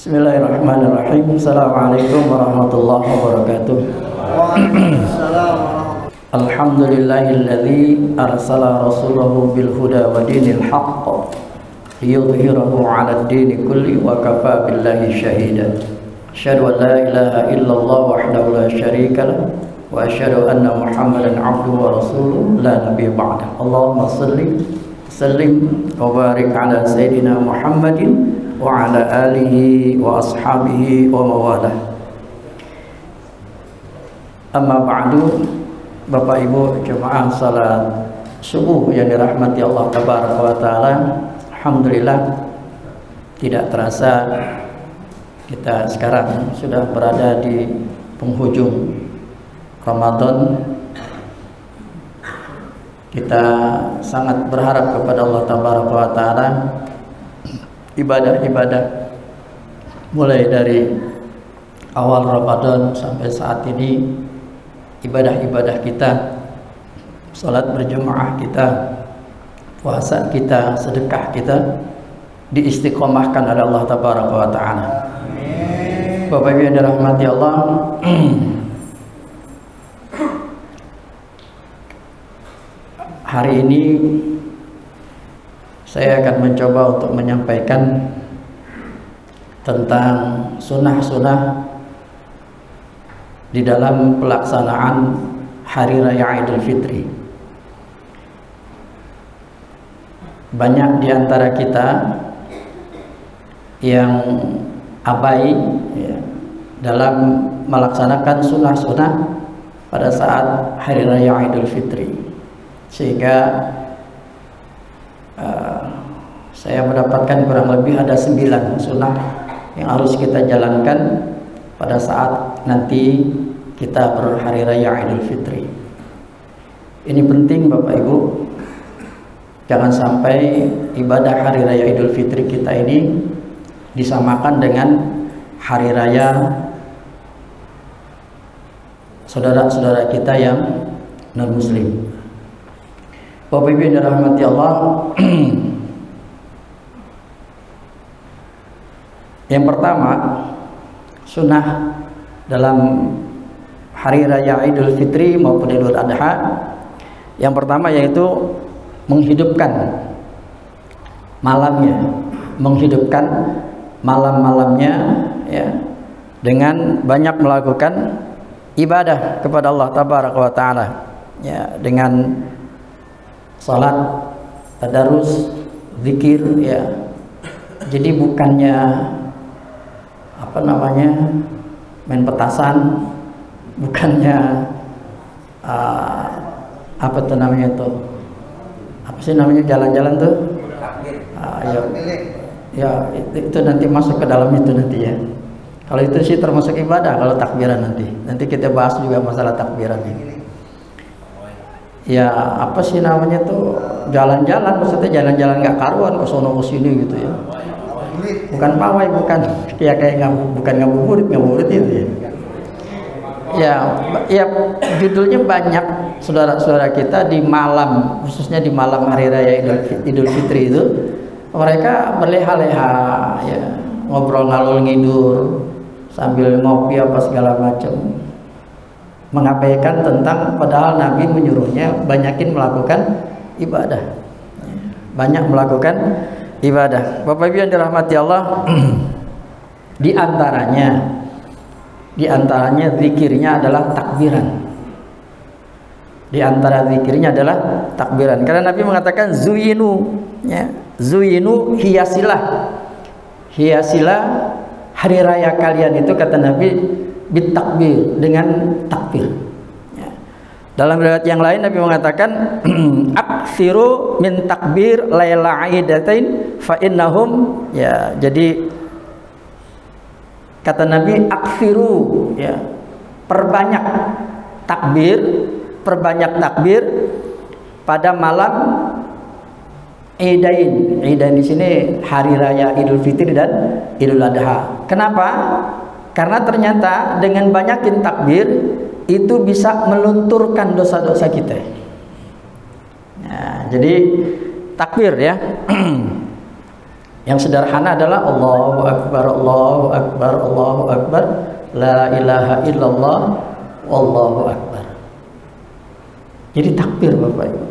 Bismillahirrahmanirrahim. Assalamualaikum warahmatullahi wabarakatuh. Alhamdulillahilladzi arsala rasulahu bil huda wa dinil haqq liyudhhirahu 'ala ad-dini kulli wa kafa billahi shahida. Asyhadu an la ilaha illallah wahdahu la syarika lah wa asyhadu anna Muhammadan 'abduhu wa rasuluhu la nabiyya ba'dah. Allahumma shalli sallim wa barik 'ala sayyidina Muhammadin wa ala alihi wa ashabihi wa mawalah. Amma ba'du. Bapak Ibu jemaah salat subuh yang dirahmati Allah tabaraka wa taala. Alhamdulillah, tidak terasa kita sekarang sudah berada di penghujung Ramadan. Kita sangat berharap kepada Allah tabaraka wa taala, ibadah-ibadah mulai dari awal Ramadan sampai saat ini, ibadah-ibadah kita, salat berjamaah kita, puasa kita, sedekah kita diistiqomahkan oleh Allah tabaraka wa taala. Bapak Ibu yang dirahmati Allah, hari ini saya akan mencoba untuk menyampaikan tentang sunnah-sunnah di dalam pelaksanaan Hari Raya Idul Fitri. Banyak di antara kita yang abai ya, dalam melaksanakan sunnah-sunnah pada saat Hari Raya Idul Fitri, sehingga saya mendapatkan kurang lebih ada 9 sunnah yang harus kita jalankan pada saat nanti kita berhari raya Idul Fitri. Ini penting Bapak Ibu, jangan sampai ibadah hari raya Idul Fitri kita ini disamakan dengan hari raya saudara-saudara kita yang non muslim. Bapak Ibu yang dirahmati Allah, yang pertama sunnah dalam hari raya Idul Fitri maupun Idul Adha, yang pertama yaitu menghidupkan malamnya, menghidupkan malam-malamnya ya, dengan banyak melakukan ibadah kepada Allah tabaraka wa taala ya, dengan salat, tadarus, zikir ya. Jadi bukannya main petasan, bukannya apa sih namanya jalan-jalan tuh ya itu nanti masuk ke dalam itu nanti ya. Kalau itu sih termasuk ibadah, kalau takbiran nanti kita bahas juga masalah takbiran ini. Ya apa sih namanya tuh jalan-jalan, maksudnya jalan-jalan nggak karuan ke sono ke sini gitu ya. Bukan pawai, bukan ya, kayak bukan ngabuburit itu ya. Ya judulnya banyak saudara-saudara kita di malam, khususnya di malam hari raya Idul Fitri itu mereka berleha-leha ya, ngobrol ngalul ngidur sambil ngopi apa segala macam, mengabaikan tentang padahal Nabi menyuruhnya banyakin melakukan ibadah, banyak melakukan ibadah. Bapak Ibu yang dirahmati Allah, di antaranya zikirnya adalah takbiran. Di antara zikirnya adalah takbiran. Karena Nabi mengatakan zuyinu ya, zuyinu, hiasilah hari raya kalian itu, kata Nabi, bitakbir, dengan takbir ya. Dalam riwayat yang lain Nabi mengatakan aksiru min takbir laila aidatain fa innahum ya. Jadi kata Nabi aksiru ya, perbanyak takbir pada malam Idain. Idain di sini hari raya Idul Fitri dan Idul Adha. Kenapa? Karena ternyata dengan banyakin takbir itu bisa melunturkan dosa-dosa kita. Nah, jadi takbir ya. Yang sederhana adalah Allahu Akbar, Allahu Akbar, Allahu Akbar, la ilaha illallah, Allahu Akbar. Jadi takbir Bapak Ibu.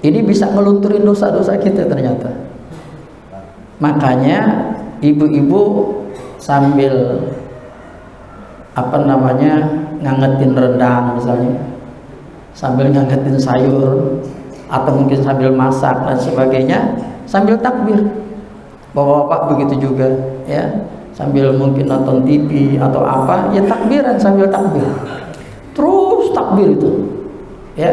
Ini bisa ngelunturin dosa-dosa kita ternyata. Makanya ibu-ibu sambil ngangetin rendang misalnya, sambil ngangetin sayur, atau mungkin sambil masak dan sebagainya, sambil takbir. Bapak-bapak begitu juga, ya, sambil mungkin nonton TV atau apa, ya takbiran sambil takbir, terus takbir itu, ya.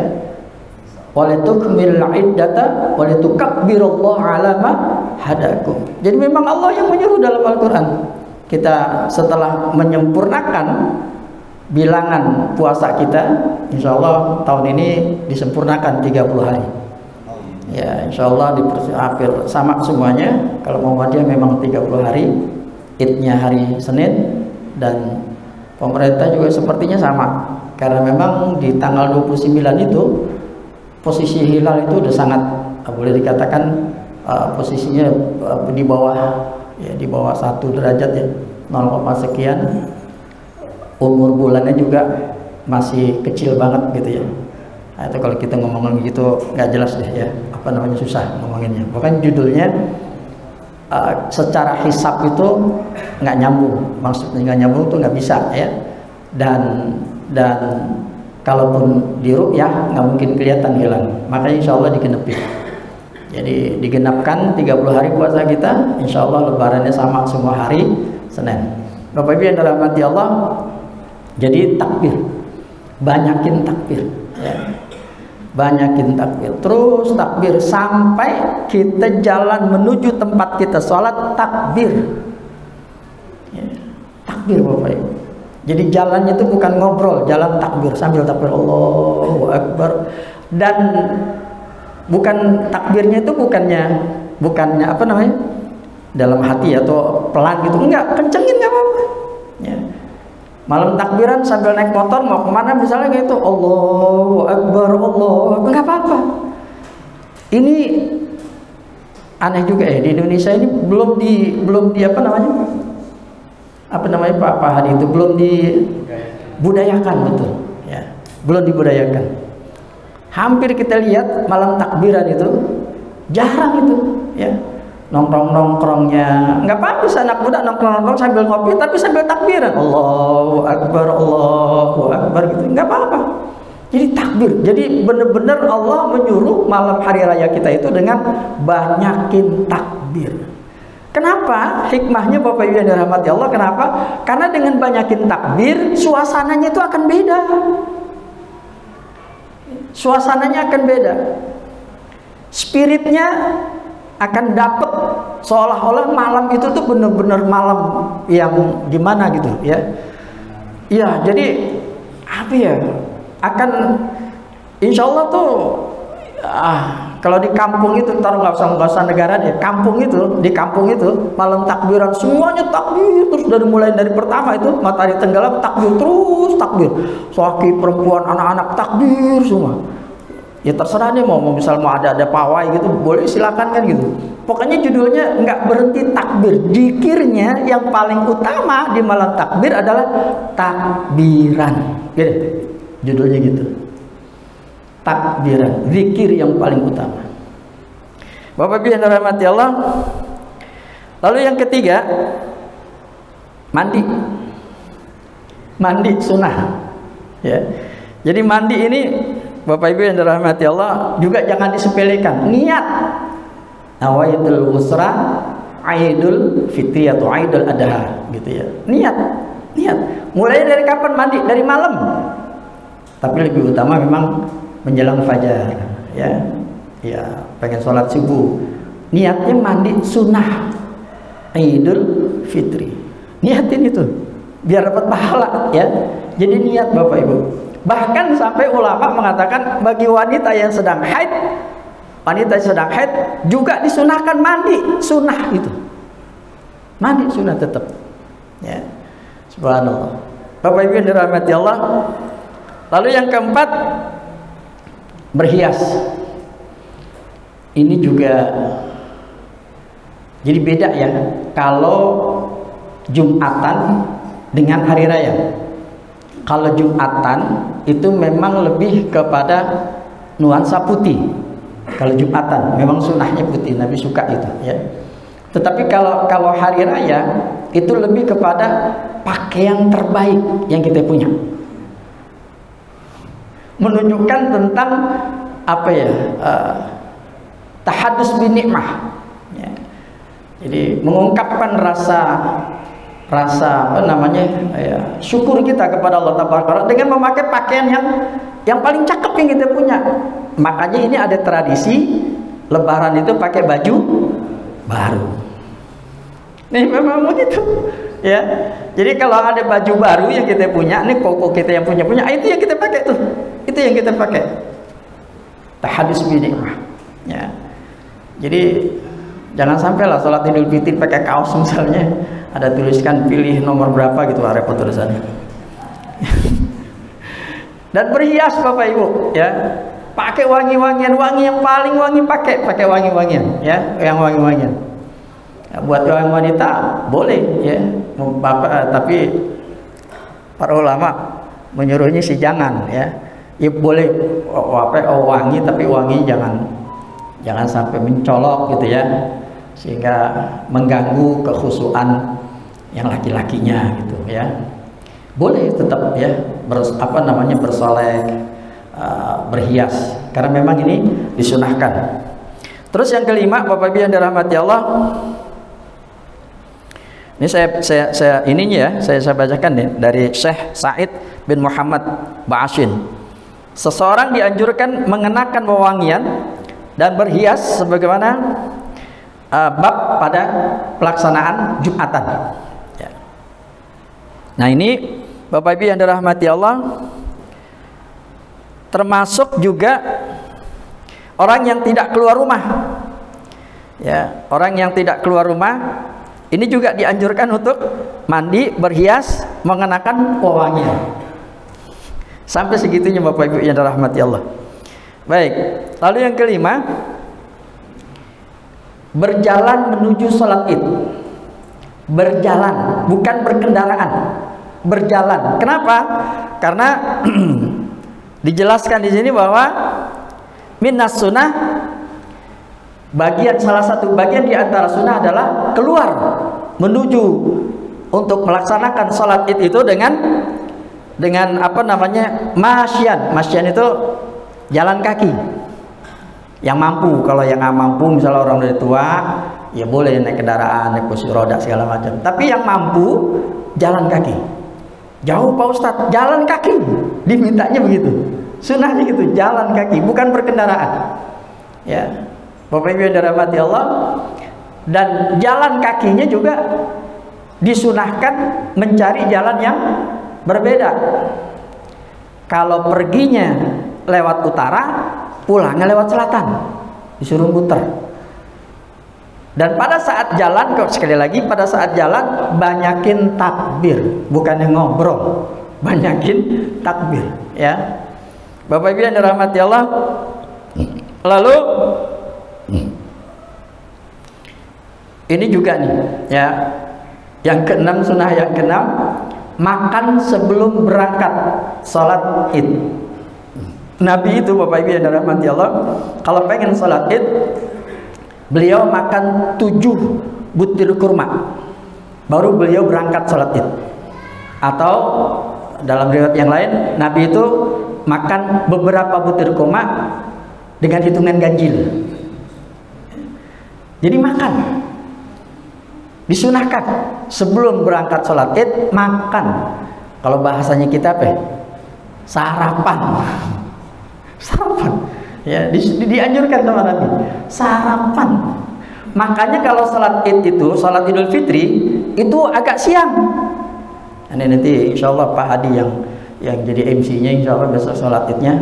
Walitukmil iddata walitukabbirullaha ala ma hadakum. Jadi memang Allah yang menyuruh dalam Al-Qur'an. Kita setelah menyempurnakan bilangan puasa kita, insya Allah tahun ini disempurnakan 30 hari. Ya, insya Allah hampir sama semuanya. Kalau Muhammadiyah memang 30 hari, Idnya hari Senin, dan pemerintah juga sepertinya sama. Karena memang di tanggal 29 itu posisi hilal itu udah sangat boleh dikatakan posisinya di bawah, ya, di bawah 1 derajat, ya, 0, sekian. Umur bulannya juga masih kecil banget gitu ya. Nah, itu kalau kita ngomongin gitu nggak jelas deh ya, susah ngomonginnya. Bahkan judulnya secara hisab itu nggak nyambung, maksudnya nggak nyambung tuh nggak bisa ya. Dan kalaupun di ru'yah nggak mungkin kelihatan hilang, makanya insya Allah digenepin. Jadi digenapkan 30 hari puasa kita, insya Allah lebarannya sama semua hari Senin. Bapak Ibu yang dirahmati Allah, jadi takbir, banyakin takbir, ya. Banyakin takbir, terus takbir sampai kita jalan menuju tempat kita sholat, takbir, ya. Takbir Bapak Ibu. Jadi jalannya itu bukan ngobrol, jalan takbir, sambil takbir Allahu Akbar. Dan bukan takbirnya itu bukannya dalam hati atau pelan gitu, enggak, kencengin nggak apa-apa, ya. Malam takbiran sambil naik motor mau kemana misalnya gitu, Allahu Akbar, Allahu Akbar, nggak apa-apa. Ini aneh juga ya, di Indonesia ini belum di Pak Hadi itu belum dibudayakan, betul ya, belum dibudayakan. Hampir kita lihat malam takbiran itu jarang itu, ya, nongkrongnya nggak apa-apa, bisa anak muda nongkrong sambil ngopi tapi sambil takbiran Allahu Akbar, Allahu Akbar gitu, nggak apa-apa. Jadi takbir, jadi benar-benar Allah menyuruh malam hari raya kita itu dengan banyakin takbir. Kenapa? Hikmahnya Bapak Ibu yang dirahmati Allah, kenapa? Karena dengan banyakin takbir, suasananya itu akan beda. Suasananya akan beda. Spiritnya akan dapat, seolah-olah malam itu tuh benar-benar malam yang gimana gitu, ya. Iya, jadi apa ya? Akan insya Allah tuh kalau di kampung itu, ntar nggak usah negara deh, di kampung itu malam takbiran semuanya takbir terus, mulai dari pertama itu matahari tenggelam takbir terus, takbir, laki perempuan anak-anak takbir semua. Ya terserah nih, mau misal mau ada pawai gitu boleh, silakan kan gitu. Pokoknya judulnya nggak berhenti takbir. Zikirnya yang paling utama di malam takbir adalah takbiran, gitu. Judulnya gitu, takbiran, zikir yang paling utama. Bapak Ibu yang dirahmati Allah. Lalu yang ketiga, mandi sunnah, ya. Jadi mandi ini Bapak Ibu yang dirahmati Allah juga jangan disepelekan. Niat nawaitul usra Aidul Fitri atau Aidul Adha gitu ya. Niat. Mulai dari kapan mandi? Dari malam. Tapi lebih utama memang menjelang fajar, ya. Ya, pengen sholat subuh. Niatnya mandi sunnah Idul Fitri. Niatin itu biar dapat pahala, ya. Jadi niat Bapak Ibu. Bahkan sampai ulama mengatakan bagi wanita yang sedang haid, juga disunahkan mandi sunnah itu. Mandi sunnah tetap, ya. Subhanallah. Bapak Ibu yang dirahmati Allah. Lalu yang keempat, berhias. Ini juga Jadi beda ya kalau Jumatan dengan hari raya. Kalau Jumatan itu memang lebih kepada nuansa putih. Kalau Jumatan memang sunnahnya putih, Nabi suka itu ya. Tetapi kalau hari raya itu lebih kepada pakaian terbaik yang kita punya. Menunjukkan tentang apa ya? Tahadus bin nikmah. Ya. Jadi mengungkapkan rasa apa namanya? Ya, syukur kita kepada Allah Taala dengan memakai pakaian yang paling cakep yang kita punya. Makanya ini ada tradisi Lebaran itu pakai baju baru. Nih memang begitu ya. Jadi kalau ada baju baru yang kita punya, nih koko kita yang punya itu yang kita pakai tuh. Itu yang kita pakai. Tahadus bi nikmah. Ya. Jadi jangan sampai lah sholat Idul Fitri pakai kaos misalnya ada tuliskan pilih nomor berapa gitu, repot tulisannya. Dan berhias Bapak Ibu ya. Pakai wangi-wangian, wangi yang paling wangi pakai wangi-wangian ya, yang wangi-wangian. Ya, buat orang wanita boleh ya, tapi para ulama menyuruhnya sih jangan ya. Ya boleh wangi, tapi wangi jangan sampai mencolok gitu ya, sehingga mengganggu kekhusyuan yang laki-lakinya gitu ya. Boleh tetap ya bersolek, berhias, karena memang ini disunahkan. Terus yang kelima, Bapak Ibu yang dirahmati Allah, ini saya bacakan nih dari Syekh Said bin Muhammad Ba'ashin. Seseorang dianjurkan mengenakan wewangian dan berhias sebagaimana bab pada pelaksanaan Jumatan. Ya. Nah ini Bapak Ibu yang dirahmati Allah, termasuk juga orang yang tidak keluar rumah. Ya, orang yang tidak keluar rumah ini juga dianjurkan untuk mandi, berhias, mengenakan wewangian. Sampai segitunya Bapak Ibu yang dirahmati Allah. Baik, lalu yang kelima, berjalan menuju sholat Id. Berjalan, bukan berkendaraan. Berjalan. Kenapa? Karena dijelaskan di sini bahwa minas sunnah, salah satu bagian di antara sunnah adalah keluar menuju untuk melaksanakan sholat Id itu dengan apa namanya, masyan. Masyan itu jalan kaki. Yang mampu, kalau yang nggak mampu misalnya orang udah tua ya boleh naik kendaraan, naik kursi roda segala macam. Tapi yang mampu jalan kaki. Jauh Pak Ustadz, jalan kaki dimintanya begitu. Sunnahnya gitu, jalan kaki, bukan berkendaraan. Ya, Bapak Ibu yang dirahmati Allah, dan jalan kakinya juga disunahkan mencari jalan yang berbeda. Kalau perginya lewat utara, pulangnya lewat selatan, disuruh muter. Dan pada saat jalan, sekali lagi, pada saat jalan banyakin takbir, bukannya ngobrol, banyakin takbir ya. Bapak Ibu yang dirahmati Allah, lalu ini juga nih ya, yang keenam, sunnah yang keenam, makan sebelum berangkat sholat Id. Nabi itu Bapak Ibu yang dirahmati Allah, kalau pengen sholat Id, beliau makan 7 butir kurma baru beliau berangkat sholat Id. Atau dalam riwayat yang lain, Nabi itu makan beberapa butir kurma dengan hitungan ganjil. Jadi makan, disunahkan sebelum berangkat sholat Id, makan. Kalau bahasanya kita apa? Sarapan. Sarapan ya, dianjurkan sama Nabi sarapan. Makanya kalau sholat Id itu, sholat Idul Fitri itu agak siang. Nanti insya Allah Pak Hadi yang jadi MC-nya insya Allah besok sholat Idnya,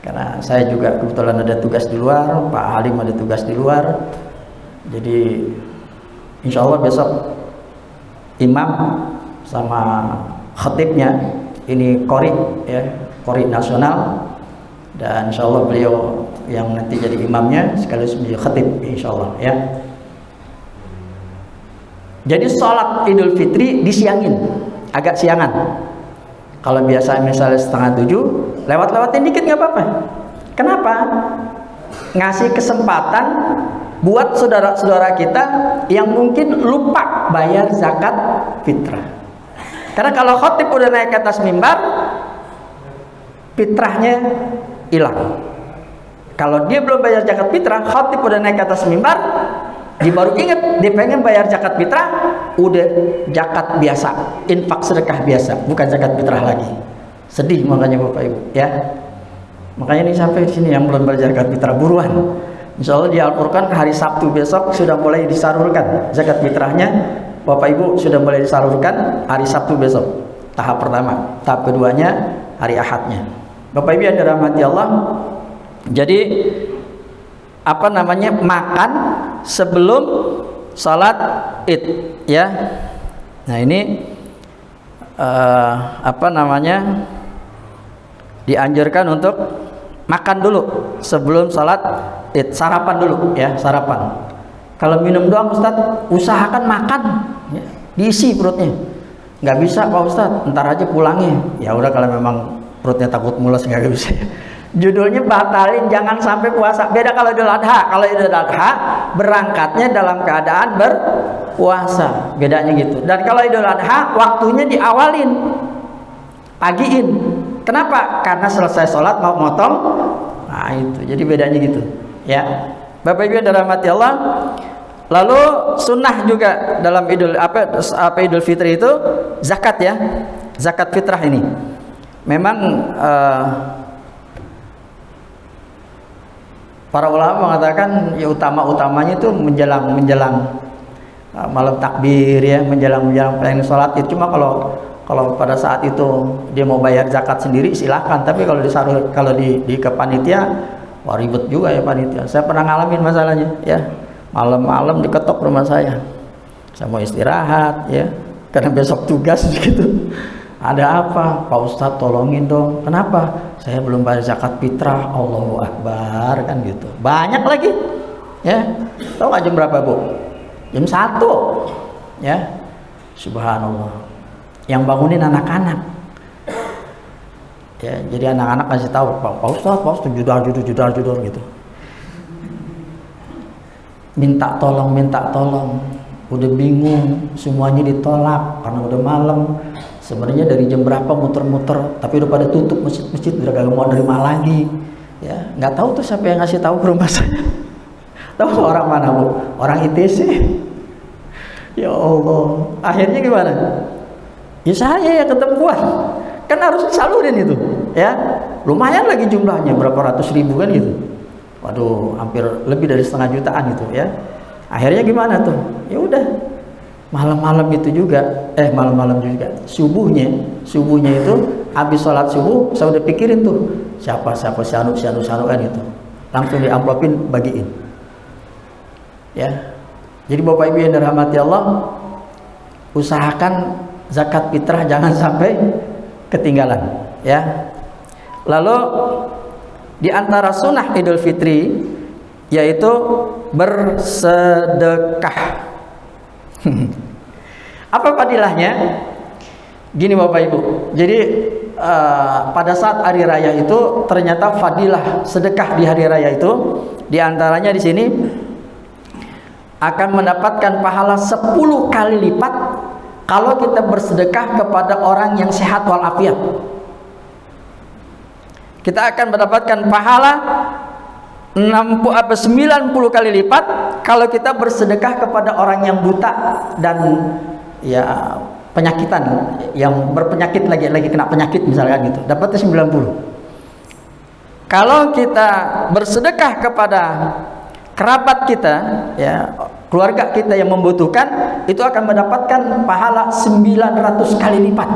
karena saya juga kebetulan ada tugas di luar, Pak Halim ada tugas di luar. Jadi insya Allah besok imam sama khatibnya ini qori ya, qori nasional, dan insya Allah beliau yang nanti jadi imamnya sekaligus menjadi khatib insya Allah ya. Jadi sholat Idul Fitri disiangin, agak siangan. Kalau biasa misalnya 6:30, lewat-lewatin dikit nggak apa-apa. Kenapa? Ngasih kesempatan buat saudara-saudara kita yang mungkin lupa bayar zakat fitrah. Karena kalau khotib udah naik ke atas mimbar, fitrahnya hilang. Kalau dia belum bayar zakat fitrah, khotib udah naik ke atas mimbar, dia baru ingat dia pengen bayar zakat fitrah, udah zakat biasa, infak sedekah biasa, bukan zakat fitrah lagi. Sedih makanya Bapak Ibu, ya. Makanya ini sampai di sini yang belum bayar zakat fitrah buruan. Insya Allah di Al-Furqan hari Sabtu besok sudah mulai disalurkan zakat fitrahnya. Bapak Ibu sudah mulai disalurkan hari Sabtu besok. Tahap pertama, tahap keduanya hari Ahadnya. Bapak Ibu yang dirahmati Allah, jadi apa namanya, makan sebelum sholat Id, ya. Nah ini apa namanya, dianjurkan untuk makan dulu sebelum sholat Id, sarapan dulu ya, sarapan. Kalau minum doang Ustadz, usahakan makan, ya, diisi perutnya. Nggak bisa Pak Ustadz, ntar aja pulangnya. Ya udah, kalau memang perutnya takut mules nggak bisa. Judulnya batalin jangan sampai puasa. Beda kalau Idul Adha. Kalau Idul Adha berangkatnya dalam keadaan berpuasa, bedanya gitu. Dan kalau Idul Adha waktunya diawalin, pagiin. Kenapa? Karena selesai sholat mau motong. Nah itu, jadi bedanya gitu, ya. Bapak Ibu yang dirahmati Allah. Lalu sunnah juga dalam Idul Fitri itu zakat, ya, zakat fitrah ini. Memang para ulama mengatakan ya utama-utamanya itu menjelang malam takbir, ya, menjelang pengen sholat itu. Cuma kalau pada saat itu dia mau bayar zakat sendiri silahkan, tapi kalau di kepanitia, wah ribet juga ya panitia. Saya pernah ngalamin masalahnya, ya, malam-malam diketok rumah saya mau istirahat, ya, karena besok tugas gitu. Ada apa Pak Ustadz, tolongin dong. Kenapa? Saya belum bayar zakat fitrah. Allahu Akbar, kan gitu. Banyak lagi, ya. Tahu nggak jam berapa Bu? Jam 1, ya. Subhanallah. Yang bangunin anak-anak, ya. Jadi anak-anak kasih tahu Pak Ustadz judar gitu. Minta tolong. Udah bingung, semuanya ditolak karena udah malam. Sebenarnya dari jam berapa muter-muter, tapi udah pada tutup masjid-masjid, udah gak mau nerima lagi, ya. Nggak tahu tuh siapa yang ngasih tahu ke rumah saya. Tahu orang mana Bu? Orang ITC. Ya Allah, akhirnya gimana? Ya saya yang ketemuan, kan harus disalurin itu, ya. Lumayan lagi jumlahnya, berapa ratus ribu kan gitu. Waduh, hampir lebih dari 1,5 jutaan gitu, ya. Akhirnya gimana tuh? Ya udah, malam-malam itu juga, malam-malam juga, subuhnya itu habis sholat subuh, saya udah pikirin tuh siapa si anu kan itu, langsung diamplopin, bagiin, ya. Jadi Bapak Ibu yang dirahmati Allah, usahakan zakat fitrah jangan sampai ketinggalan, ya. Lalu di antara sunnah Idul Fitri yaitu bersedekah. Apa fadilahnya? Gini Bapak Ibu, jadi pada saat hari raya itu ternyata fadilah sedekah di hari raya itu, diantaranya di sini akan mendapatkan pahala 10 kali lipat kalau kita bersedekah kepada orang yang sehat walafiat. Kita akan mendapatkan pahala 90 kali lipat kalau kita bersedekah kepada orang yang buta dan ya penyakitan, yang berpenyakit lagi kena penyakit misalkan gitu, dapatnya 90. Kalau kita bersedekah kepada kerabat kita, ya, keluarga kita yang membutuhkan, itu akan mendapatkan pahala 900 kali lipat.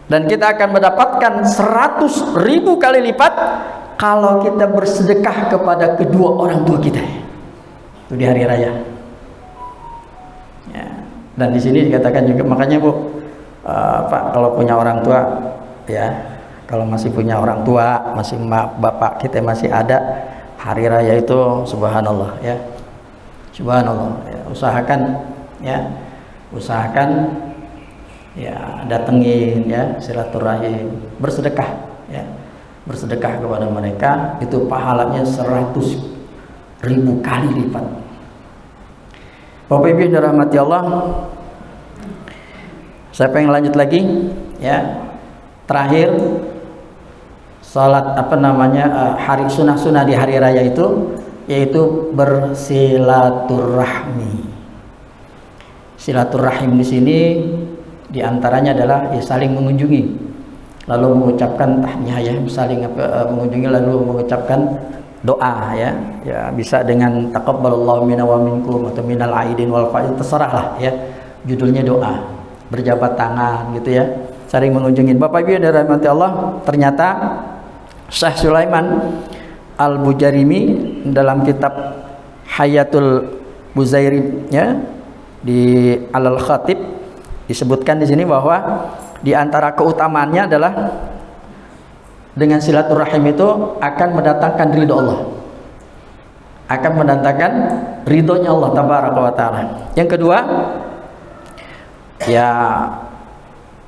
Dan kita akan mendapatkan 100.000 kali lipat kalau kita bersedekah kepada kedua orang tua kita, itu di hari raya, ya. Dan di sini dikatakan juga, makanya Bu, Pak, kalau punya orang tua, ya, kalau masih punya orang tua, masih bapak kita masih ada, hari raya itu subhanallah, ya, subhanallah, ya. usahakan ya, usahakan ya datengin ya silaturahim, bersedekah ya, bersedekah kepada mereka, itu pahalanya 100.000 kali lipat. Bapak Ibu yang dirahmati Allah, saya pengen lanjut lagi ya. Terakhir, salat hari sunnah-sunnah di hari raya itu yaitu bersilaturahmi. Silaturahim di sini diantaranya adalah ya, saling mengunjungi, lalu mengucapkan tahmiyah ya, saling mengunjungi lalu mengucapkan doa ya, ya bisa dengan taqabbalallahu minna wa minkum atau minal aidin wal faizin, terserah lah ya, judulnya doa, berjabat tangan gitu ya, saling mengunjungi. Bapak Ibu yang dirahmati Allah, ternyata Syekh Sulaiman Al-Bujarimi dalam kitab Hayatul Buzairi ya, di Al-Khatib disebutkan di sini bahwa di antara keutamaannya adalah dengan silaturahim itu akan mendatangkan ridho Allah, akan mendatangkan ridhonya Allah tabaraka wa taala. Yang kedua, ya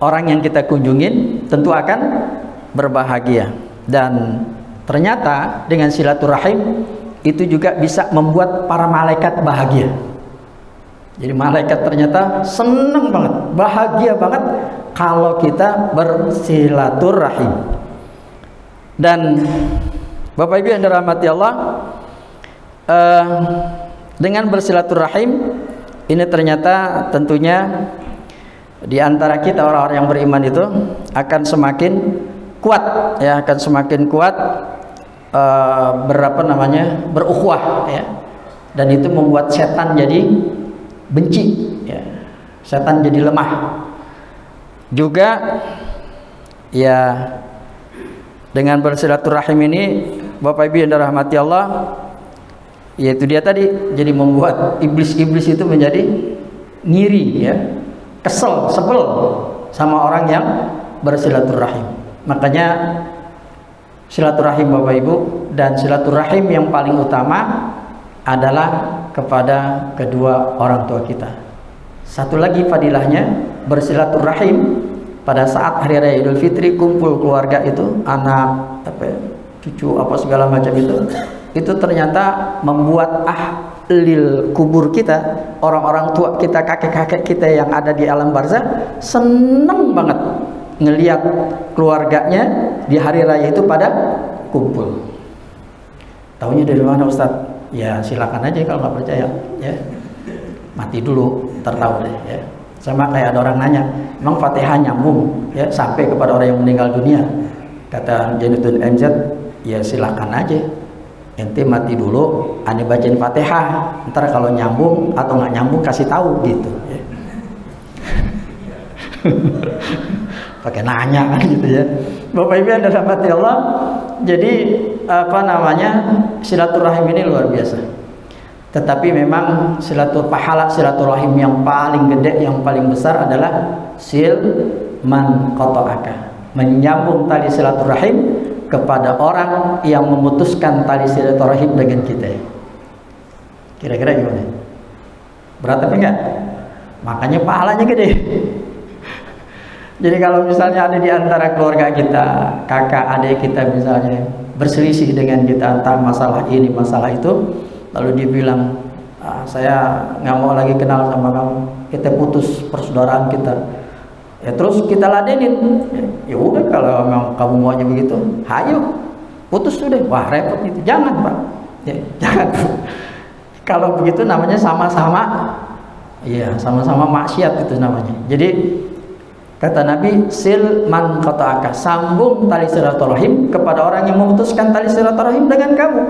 orang yang kita kunjungin tentu akan berbahagia, dan ternyata dengan silaturahim itu juga bisa membuat para malaikat bahagia. Jadi malaikat ternyata senang banget, bahagia banget kalau kita bersilaturahim. Dan Bapak Ibu yang dirahmati Allah, dengan bersilaturahim ini ternyata tentunya di antara kita orang-orang yang beriman itu akan semakin kuat ya, akan semakin kuat berukhuwah ya, dan itu membuat setan jadi benci ya, setan jadi lemah juga ya. Dengan bersilaturahim ini Bapak Ibu yang dirahmati Allah, yaitu dia tadi jadi membuat iblis-iblis itu menjadi ngiri ya, kesel, sebel sama orang yang bersilaturahim. Makanya silaturahim Bapak Ibu, dan silaturahim yang paling utama adalah kepada kedua orang tua kita. Satu lagi fadilahnya bersilaturahim pada saat hari raya Idul Fitri, kumpul keluarga itu, anak, cucu apa segala macam itu ternyata membuat ahlil kubur kita, orang-orang tua kita, kakek-kakek kita yang ada di alam barzah seneng banget ngelihat keluarganya di hari raya itu pada kumpul. Taunya dari mana Ustadz? Ya silakan aja kalau nggak percaya ya, mati dulu ntar tahu deh ya. Sama kayak ada orang nanya, emang Fatihah nyambung ya sampai kepada orang yang meninggal dunia? Kata Jainuddin MZ, ya silakan aja, ente mati dulu, ane bacain Fatihah, ntar kalau nyambung atau nggak nyambung kasih tahu gitu ya. Pakai nanya kan gitu ya. Bapak Ibu yang dirahmati Allah, jadi silaturahim ini luar biasa. Tetapi memang pahala silaturahim yang paling gede, yang paling besar adalah man qata'aka, menyambung tali silaturahim kepada orang yang memutuskan tali silaturahim dengan kita. Kira-kira gimana? Berat apa enggak? Makanya pahalanya gede. Jadi kalau misalnya ada di antara keluarga kita, kakak adik kita misalnya berselisih dengan kita entah masalah ini masalah itu, lalu dia bilang, saya nggak mau lagi kenal sama kamu, kita putus persaudaraan kita. Ya terus kita ladenin, ya udah kalau memang kamu maunya begitu, hayo putus sudah. Wah repot itu, jangan Pak, ya, jangan. Kalau begitu namanya sama-sama, ya sama-sama maksiat itu namanya. Jadi kata Nabi, man qata'aka, sambung tali silaturahim kepada orang yang memutuskan tali silaturahim dengan kamu.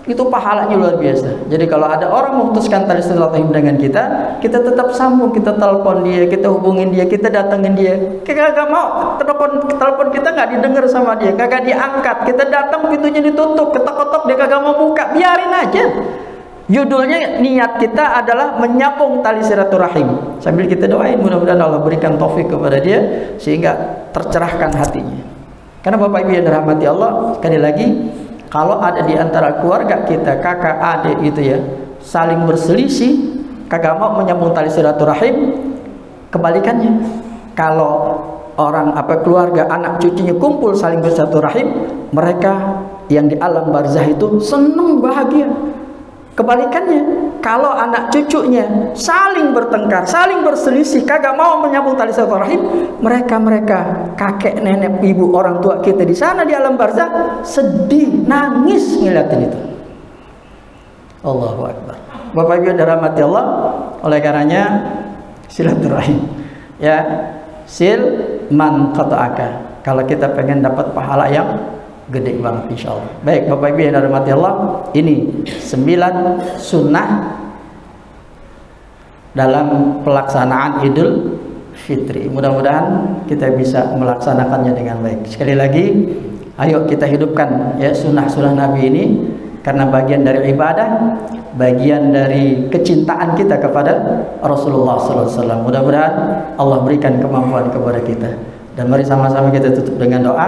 Itu pahalanya luar biasa. Jadi kalau ada orang memutuskan tali silaturahim dengan kita, kita tetap sambung, kita telepon dia, kita hubungin dia, kita datengin dia. Kita gak mau telepon kita nggak didengar sama dia, kagak diangkat, kita datang pintunya ditutup, ketok-ketok dia kagak mau buka, biarin aja. Judulnya niat kita adalah menyambung tali silaturahim. Sambil kita doain mudah-mudahan Allah berikan taufik kepada dia sehingga tercerahkan hatinya. Karena Bapak Ibu yang dirahmati Allah, sekali lagi, kalau ada di antara keluarga kita, kakak, adik itu ya, saling berselisih, kagak mau menyambung tali silaturahim. Kebalikannya, kalau orang keluarga anak cucunya kumpul saling bersilaturahim, mereka yang di alam barzah itu senang bahagia. Kebalikannya, kalau anak cucunya saling bertengkar, saling berselisih, kagak mau menyambung tali silaturahim, mereka kakek nenek ibu orang tua kita di sana di alam barzah sedih, nangis ngeliatin itu. Allahu Akbar. Bapak Ibu yang dirahmati Allah, oleh karenanya silaturahim, ya, sil man qata'aka. Kalau kita pengen dapat pahala yang gede banget insyaallah. Baik Bapak Ibu yang dirahmati Allah, ini 9 sunnah dalam pelaksanaan Idul Fitri. Mudah-mudahan kita bisa melaksanakannya dengan baik. Sekali lagi, ayo kita hidupkan ya sunnah-sunnah Nabi ini, karena bagian dari ibadah, bagian dari kecintaan kita kepada Rasulullah SAW. Mudah-mudahan Allah berikan kemampuan kepada kita. Dan mari sama-sama kita tutup dengan doa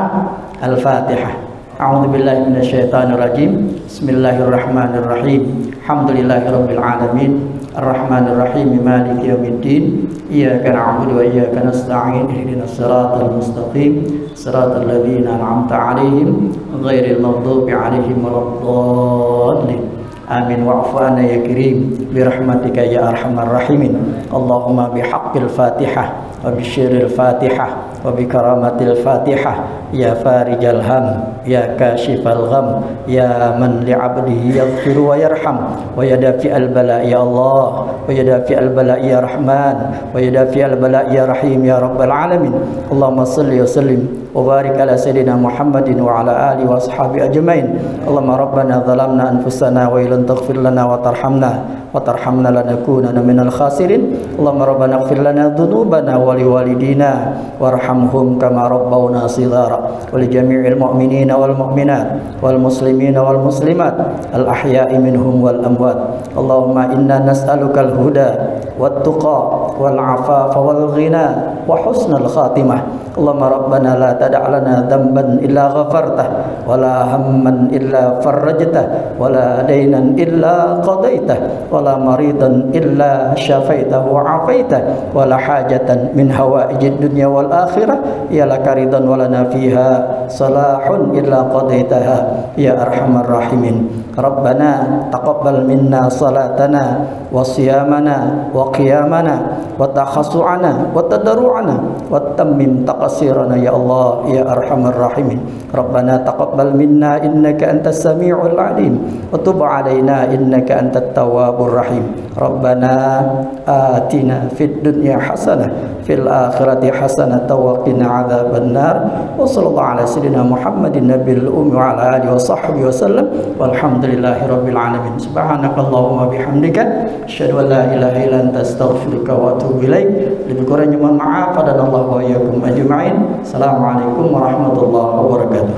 Al-Fatihah. A'udzubillahi minasyaitonirrajim. Bismillahirrahmanirrahim. Alhamdulillahirabbil alamin. Arrahmanirrahim. Maliki yaumiddin. Iyyaka na'budu wa iyyaka nasta'in. Ihdinas siratal mustaqim. Siratal ladzina an'amta 'alaihim ghairil maghdubi 'alaihim waladdallin. Amin. Wa'fu anna ya karim bi rahmatika ya arhamar rahimin. Allahumma bihaqqil Fatihah wa bisyiril Fatihah wa bi karamatil Fatihah ya farijal ham ya kashifal gham ya man li 'abdihi yaghfiru wa yarham wa yadafi'al bala ya Allah wa yadafi'al bala ya Rahman wa yadafi'al bala ya Rahim ya rabbal alamin. Allahumma shalli wa sallim wa barik ala sayyidina Muhammadin wa ala alihi wa ashabi ajmain. Allahumma rabbana zalamna anfusana wa illam taghfir lana wa tarhamna lanakunanna minal khasirin. Allahumma rabbana ighfir lana dhunubana wa liwalidina warhamhum kama rabbawna shighara wa li jami'il mu'minina wal mu'minat wal muslimina wal muslimat al ahya'i minhum wal amwat. Allahumma inna nas'aluka al huda wat tuqa wal afafa wal ghina wa husnal khatimah. Allahumma rabbana la tada' lana dhanban illa ghafartah wa la hamman illa farajtah wa la daynan illa qadaitah wa la maridan illa syafaitah wa afaitah wa la hajatan min hawaijid dunya wal akhirah ya laka ridan wa lana fiha salahun illa qadaitaha ya arhamar rahimin. Rabbana taqabbal minna salatana wa siyamana wa qiyamana wa takhassu'ana wa tadarru'ana wa tammim taqsirana ya Allah ya arhamar rahimin. Rabbana taqabbal minna innaka antas sami'ul alim wa tub 'alaina innaka antat tawwabur rahim. Rabbana atina fid dunya hasanah fil akhirati hasanah wa qina adzaban nar. Wa sallallahu ala sayyidina Muhammadin nabiyil ummi wa ala alihi wa sahbihi wa sallam. Walhamdulillahi rabbil alamin. Subhanakallahumma bihamdika asyhadu an la ilaha illa anta astaghfiruka wa atubu ilaik. Lebih kurangnya mohon maaf, dan Allah wa iyyakum ajma'in. Assalamualaikum warahmatullahi wabarakatuh.